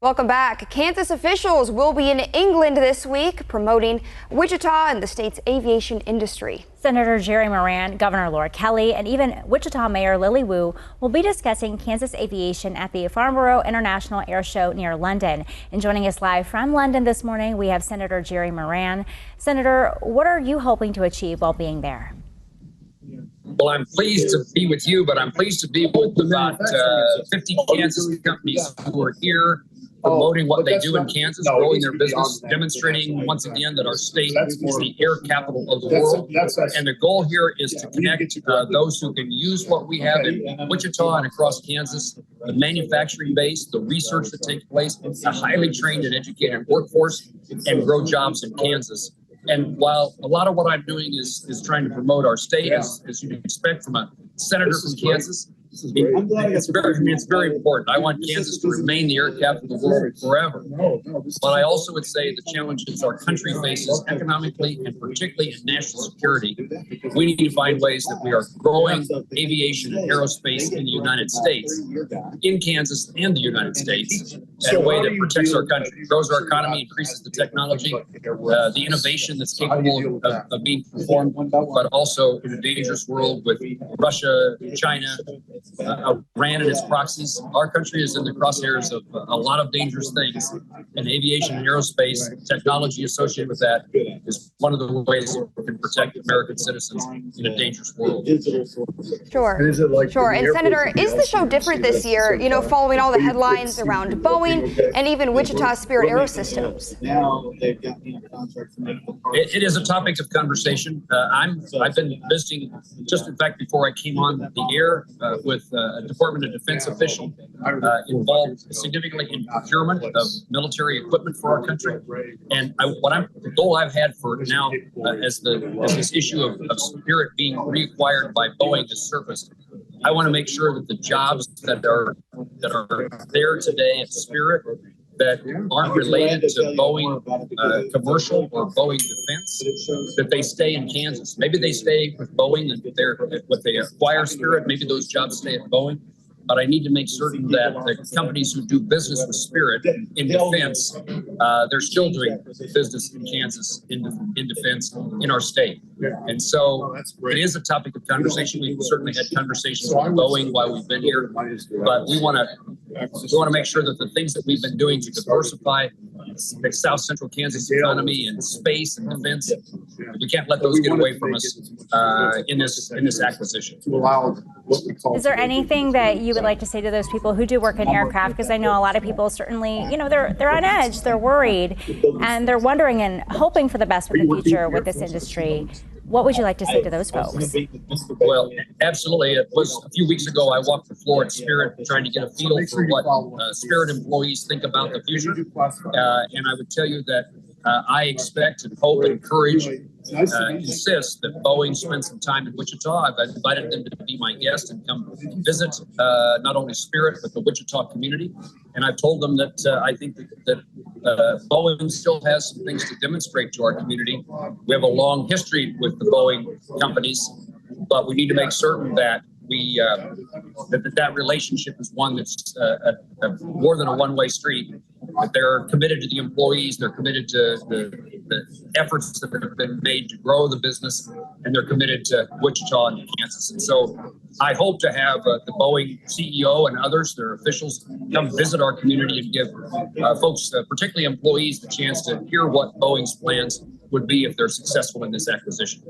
Welcome back. Kansas officials will be in England this week promoting Wichita and the state's aviation industry. Senator Jerry Moran, Governor Laura Kelly, and even Wichita Mayor Lily Wu will be discussing Kansas aviation at the Farnborough International Air Show near London. And joining us live from London this morning, we have Senator Jerry Moran. Senator, what are you hoping to achieve while being there? Well, I'm pleased to be with you, but I'm pleased to be with about 50 Kansas companies who are here promoting what they do in Kansas, growing their business, demonstrating once again that our state is the air capital of the world. And the goal here is to connect those who can use what we have in Wichita and across Kansas, the manufacturing base, the research that takes place, a highly trained and educated workforce, and grow jobs in Kansas. And while a lot of what I'm doing is trying to promote our state, as you'd expect from a senator from Kansas, it's very important. I want Kansas to remain the air capital of the world forever. But I also would say the challenges our country faces economically and particularly in national security, we need to find ways that we are growing aviation and aerospace in the United States, in Kansas and the United States, in a way that protects our country, grows our economy, increases the technology, the innovation that's capable of being performed, but also in a dangerous world with Russia, China, Iran and its proxies. Our country is in the crosshairs of a lot of dangerous things, and aviation and aerospace technology associated with that is one of the ways we can protect American citizens in a dangerous world. Sure. Sure. And Senator, is the show different this year, you know, following all the headlines around Boeing and even Wichita Spirit Aerosystems? It is a topic of conversation. I've been visiting, just in fact, before I came on the air with a Department of Defense official involved significantly in procurement of military equipment for our country. And the goal I've had for now, as this issue of Spirit being reacquired by Boeing has surfaced, I want to make sure that the jobs that are there today at Spirit that aren't related to Boeing commercial or Boeing defense, that they stay in Kansas. Maybe they stay with Boeing and what they acquire Spirit, maybe those jobs stay at Boeing. But I need to make certain that the companies who do business with Spirit in defense, they're still doing business in Kansas in defense in our state. And so it is a topic of conversation. We've certainly had conversations with Boeing while we've been here, but we want to make sure that the things that we've been doing to diversify the South Central Kansas economy and space and defense, we can't let those get away from us in this acquisition. Is there anything that you would like to say to those people who do work in aircraft? Because I know a lot of people certainly, you know, they're on edge, they're worried, and they're wondering and hoping for the best for the future with this industry. What would you like to say to those folks? Well, absolutely. It was a few weeks ago, I walked the floor at Spirit trying to get a feel for what Spirit employees think about the future. And I would tell you that I expect and hope and encourage, insist that Boeing spend some time in Wichita. I've invited them to be my guest and come visit not only Spirit, but the Wichita community. And I've told them that I think that Boeing still has some things to demonstrate to our community. We have a long history with the Boeing companies, but we need to make certain that that relationship is one that's more than a one-way street. That they're committed to the employees, they're committed to the efforts that have been made to grow the business, and they're committed to Wichita and Kansas. And so I hope to have the Boeing CEO and others, their officials, come visit our community and give folks, particularly employees, the chance to hear what Boeing's plans would be if they're successful in this acquisition.